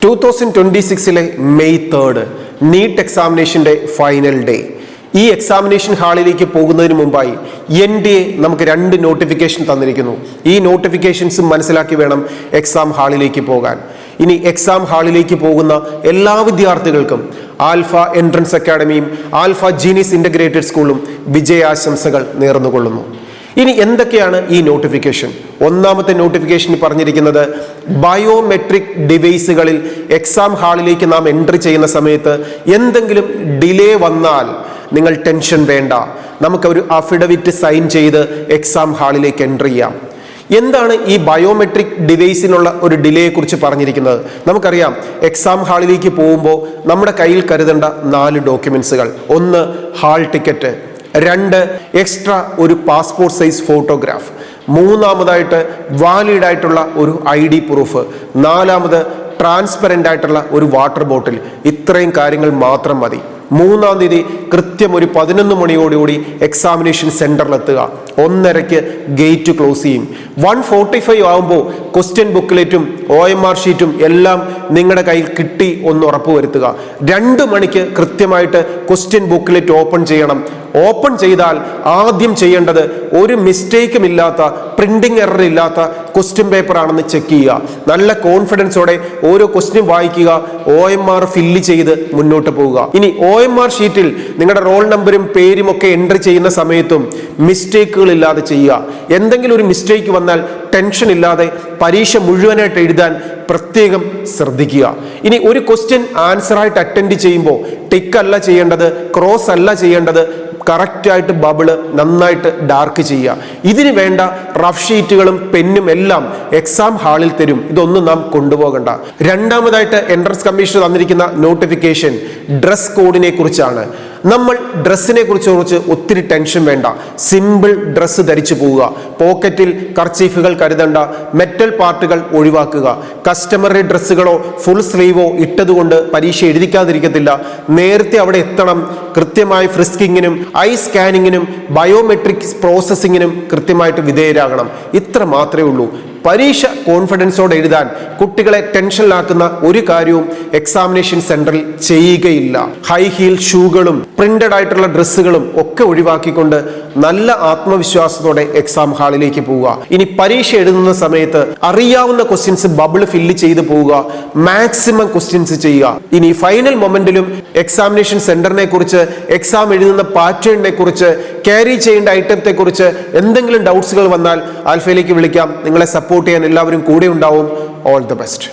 2026 May 3 NEET എക്സാമിനേഷൻ്റെ final day. ഈ examination ഹാളിലേക്ക് പോകുന്നതിന് മുമ്പായി NDA നമുക്ക് 2 നോട്ടിഫിക്കേഷൻ തന്നിരിക്കുന്നു. ഈ നോട്ടിഫിക്കേഷൻസ് മനസ്സിലാക്കി വേണം എക്സാം ഹാളിലേക്ക് പോകാൻ. ഇനി എക്സാം ഹാളിലേക്ക് പോകുന്ന എല്ലാ വിദ്യാർത്ഥികൾക്കും ആൽഫ എൻട്രൻസ് അക്കാഡമിയും ആൽഫ ജീനിയസ് ഇൻ്റഗ്രേറ്റഡ് സ്കൂളും വിജയാശംസകൾ നേർന്നുകൊള്ളുന്നു. ഇനി എന്തൊക്കെയാണ് ഈ നോട്ടിഫിക്കേഷൻ? ഒന്നാമത്തെ നോട്ടിഫിക്കേഷൻ പറഞ്ഞിരിക്കുന്നത് ബയോമെട്രിക് ഡിവൈസുകളിൽ എക്സാം ഹാളിലേക്ക് നാം എൻട്രി ചെയ്യുന്ന സമയത്ത് എന്തെങ്കിലും ഡിലേ വന്നാൽ നിങ്ങൾ ടെൻഷൻ വേണ്ട, നമുക്കൊരു അഫിഡവിറ്റ് സൈൻ ചെയ്ത് എക്സാം ഹാളിലേക്ക് എൻട്രി ചെയ്യാം. എന്താണ് ഈ ബയോമെട്രിക് ഡിവൈസിനുള്ള ഒരു ഡിലേയെ കുറിച്ച് പറഞ്ഞിരിക്കുന്നത്? നമുക്കറിയാം, എക്സാം ഹാളിലേക്ക് പോകുമ്പോൾ നമ്മുടെ കയ്യിൽ കരുതേണ്ട 4 ഡോക്യുമെന്റ്സുകൾ. 1 ഹാൾ ടിക്കറ്റ്, 2 എക്സ്ട്രാ ഒരു പാസ്പോർട്ട് സൈസ് ഫോട്ടോഗ്രാഫ്, 3 വാലിഡ് ആയിട്ടുള്ള ഒരു ID പ്രൂഫ്, 4 ട്രാൻസ്പെറൻ്റ് ആയിട്ടുള്ള ഒരു വാട്ടർ ബോട്ടിൽ. ഇത്രയും കാര്യങ്ങൾ മാത്രം മതി. 3-ാം തീയതി കൃത്യം ഒരു 11 മണിയോടുകൂടി എക്സാമിനേഷൻ സെന്ററിലെത്തുക. 1:30 ഗേറ്റ് ക്ലോസ് ചെയ്യും. 1:45 ആകുമ്പോൾ ക്വസ്റ്റ്യൻ ബുക്ക്ലെറ്റും OMR ഷീറ്റും എല്ലാം നിങ്ങളുടെ കയ്യിൽ കിട്ടി ഒന്ന് ഉറപ്പുവരുത്തുക. 2 മണിക്ക് കൃത്യമായിട്ട് ക്വസ്റ്റ്യൻ ബുക്ക്ലെറ്റ് ഓപ്പൺ ചെയ്യണം. ഓപ്പൺ ചെയ്താൽ ആദ്യം ചെയ്യേണ്ടത് ഒരു മിസ്റ്റേക്കും ഇല്ലാത്ത, പ്രിന്റിംഗ് എറർ ഇല്ലാത്ത ക്വസ്റ്റ്യൻ പേപ്പർ ആണെന്ന് ചെക്ക് ചെയ്യുക. നല്ല കോൺഫിഡൻസോടെ ഓരോ ക്വസ്റ്റ്യൻ വായിക്കുക, OMR ഫില്ല് ചെയ്ത് മുന്നോട്ട് പോവുക. ഇനി OMR ഷീറ്റിൽ നിങ്ങളുടെ റോൾ നമ്പറും പേരും ഒക്കെ എൻട്രി ചെയ്യുന്ന സമയത്തും മിസ്റ്റേക്കുകൾ ഇല്ലാതെ ചെയ്യുക. എന്തെങ്കിലും ഒരു മിസ്റ്റേക്ക് വന്നാൽ ടെൻഷൻ ഇല്ലാതെ പരീക്ഷ മുഴുവനായിട്ട് എഴുതാൻ പ്രത്യേകം ശ്രദ്ധിക്കുക. ഇനി ഒരു ക്വസ്റ്റ്യൻ ആൻസറായിട്ട് അറ്റൻഡ് ചെയ്യുമ്പോൾ ടിക്ക് അല്ല ചെയ്യേണ്ടത്, ക്രോസ് അല്ല ചെയ്യേണ്ടത്, കറക്റ്റായിട്ട് ബബിള് നന്നായിട്ട് ഡാർക്ക് ചെയ്യുക. ഇതിന് വേണ്ട റഫ് ഷീറ്റുകളും പെന്നും എല്ലാം എക്സാം ഹാളിൽ തരും. ഇതൊന്നും നാം കൊണ്ടുപോകണ്ട. 2-മതായിട്ട് എൻട്രൻസ് കമ്മീഷൻ തന്നിരിക്കുന്ന നോട്ടിഫിക്കേഷൻ ഡ്രസ് കോഡിനെ കുറിച്ചാണ്. നമ്മൾ ഡ്രസ്സിനെ കുറിച്ച് ഒത്തിരി ടെൻഷൻ വേണ്ട. സിമ്പിൾ ഡ്രസ്സ് ധരിച്ചു പോവുക. പോക്കറ്റിൽ കർച്ചീഫുകൾ കരുതണ്ട. മെറ്റൽ പാർട്ടുകൾ ഒഴിവാക്കുക. കസ്റ്റമറി ഡ്രസ്സുകളോ ഫുൾ സ്ലീവോ ഇട്ടതുകൊണ്ട് പരീക്ഷ എഴുതിക്കാതിരിക്കത്തില്ല. നേരത്തെ അവിടെ എത്തണം. കൃത്യമായി ഫ്രിസ്കിങ്ങിനും ഐ സ്കാനിങ്ങിനും ബയോമെട്രിക് പ്രോസസ്സിങ്ങിനും കൃത്യമായിട്ട് വിധേയരാകണം. ഇത്ര മാത്രമേ ഉള്ളൂ. പരീക്ഷ കോൺഫിഡൻസോടെ എഴുതാൻ കുട്ടികളെ ടെൻഷനിലാക്കുന്ന ഒരു കാര്യവും എക്സാമിനേഷൻ സെന്ററിൽ ചെയ്യുകയില്ല. ഹൈ ഹീൽ ഷൂകളും പ്രിന്റഡ് ആയിട്ടുള്ള ഡ്രസ്സുകളും ഒക്കെ ഒഴിവാക്കിക്കൊണ്ട് നല്ല ആത്മവിശ്വാസത്തോടെ എക്സാം ഹാളിലേക്ക് പോവുക. ഇനി പരീക്ഷ എഴുതുന്ന സമയത്ത് അറിയാവുന്ന ക്വസ്റ്റ്യൻസ് ബബിൾ ഫില്ല് ചെയ്ത് പോവുക. മാക്സിമം ക്വസ്റ്റ്യൻസ് ചെയ്യുക. ഇനി ഫൈനൽ മൊമെന്റിലും എക്സാമിനേഷൻ സെന്ററിനെ കുറിച്ച്, എക്സാം എഴുതുന്ന പാറ്റേണിനെ കുറിച്ച്, ക്യാരി ചെയ്യേണ്ട ഐറ്റത്തെ കുറിച്ച് എന്തെങ്കിലും ഡൗട്ട്സുകൾ വന്നാൽ ആൽഫയിലേക്ക് വിളിക്കാം. നിങ്ങളെ സപ്പോർട്ട് ചെയ്യാൻ എല്ലാവരും കൂടെ ഉണ്ടാവും. All the best.